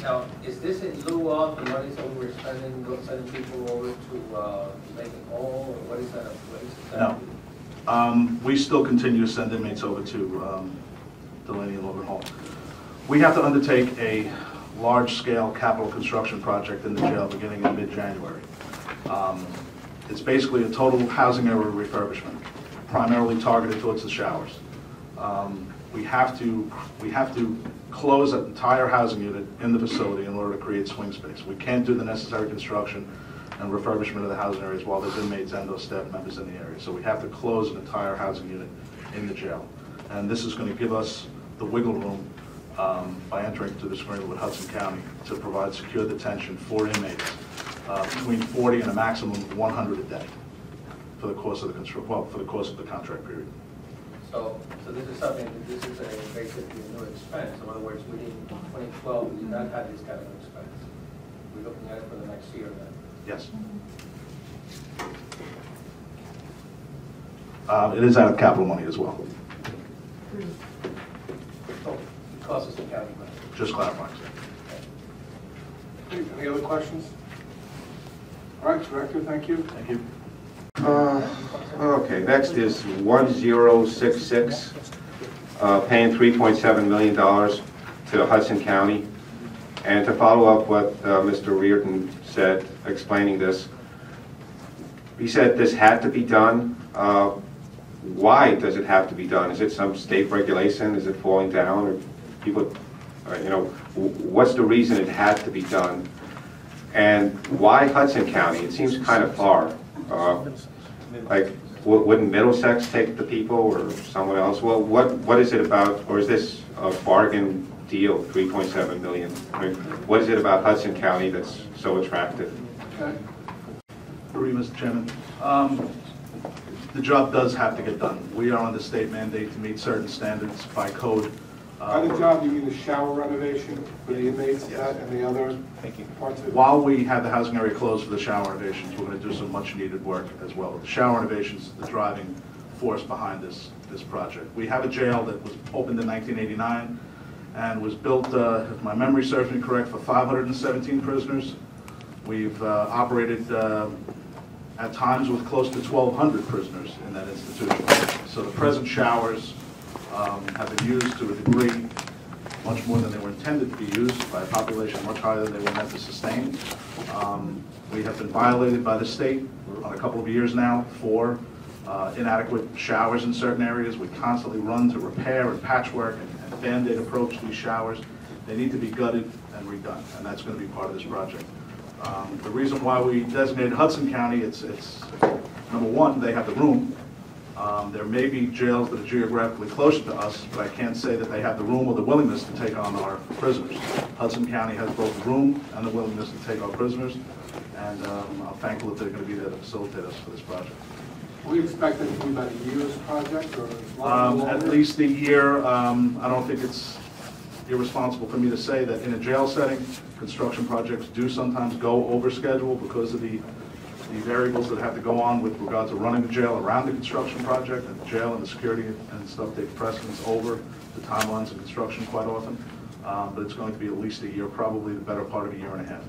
Now, is this in lieu of the monies that we were spending, sending people over to Macon Hall, or what is that? No. We still continue to send inmates over to Delaney and Logan Hall. We have to undertake a large-scale capital construction project in the jail beginning in mid-January. It's basically a total housing area refurbishment, primarily targeted towards the showers. We have to close an entire housing unit in the facility in order to create swing space. We can't do the necessary construction and refurbishment of the housing areas while there's inmates and those staff members in the area. So we have to close an entire housing unit in the jail. And this is going to give us the wiggle room by entering into this agreement with Hudson County to provide secure detention for inmates between 40 and a maximum of 100 a day for the course of the contract period. So this is something, this is basically a new expense. In other words, we didn't, 2012, we did not have this kind of expense. We're looking at it for the next year then. Yes. It is out of capital money as well. Oh, it costs us the county money. Just clarifying. Okay. Any other questions? All right, Director, thank you. Thank you. Okay, next is 1066, paying $3.7 million to Hudson County. And to follow up what Mr. Reardon said, explaining this, he said this had to be done. Why does it have to be done? Is it some state regulation? Is it falling down? Or people, you know, what's the reason it had to be done? And why Hudson County? It seems kind of far. Like, wouldn't Middlesex take the people or someone else? Well, what is it about, or is this a bargain deal, $3.7 million? I mean, what is it about Hudson County that's so attractive? Okay. Mr. Chairman. The job does have to get done. We are under state mandate to meet certain standards by code. By the job, you mean the shower renovation for the inmates, yes, that and the other parts of it? While we have the housing area closed for the shower renovations, we're going to do some much needed work as well. The shower renovations is the driving force behind this project. We have a jail that was opened in 1989 and was built, if my memory serves me correct, for 517 prisoners. We've operated at times with close to 1,200 prisoners in that institution. So the present showers have been used to a degree much more than they were intended to be used by a population much higher than they were meant to sustain. We have been violated by the state on a couple of years now for inadequate showers in certain areas. We constantly run to repair and patchwork and Band-Aid approach these showers. They need to be gutted and redone, and that's going to be part of this project. The reason why we designated Hudson County, it's number one, they have the room. There may be jails that are geographically closer to us, but I can't say that they have the room or the willingness to take on our prisoners. Hudson County has both the room and the willingness to take our prisoners, and I'm thankful that they're going to be there to facilitate us for this project. We expect it to be about a year's project, or at least a year. I don't think it's irresponsible for me to say that in a jail setting, construction projects do sometimes go over schedule because of the variables that have to go on with regard to running the jail around the construction project, and the jail and the security and stuff take precedence over the timelines of construction quite often. But it's going to be at least a year, probably the better part of a year and a half.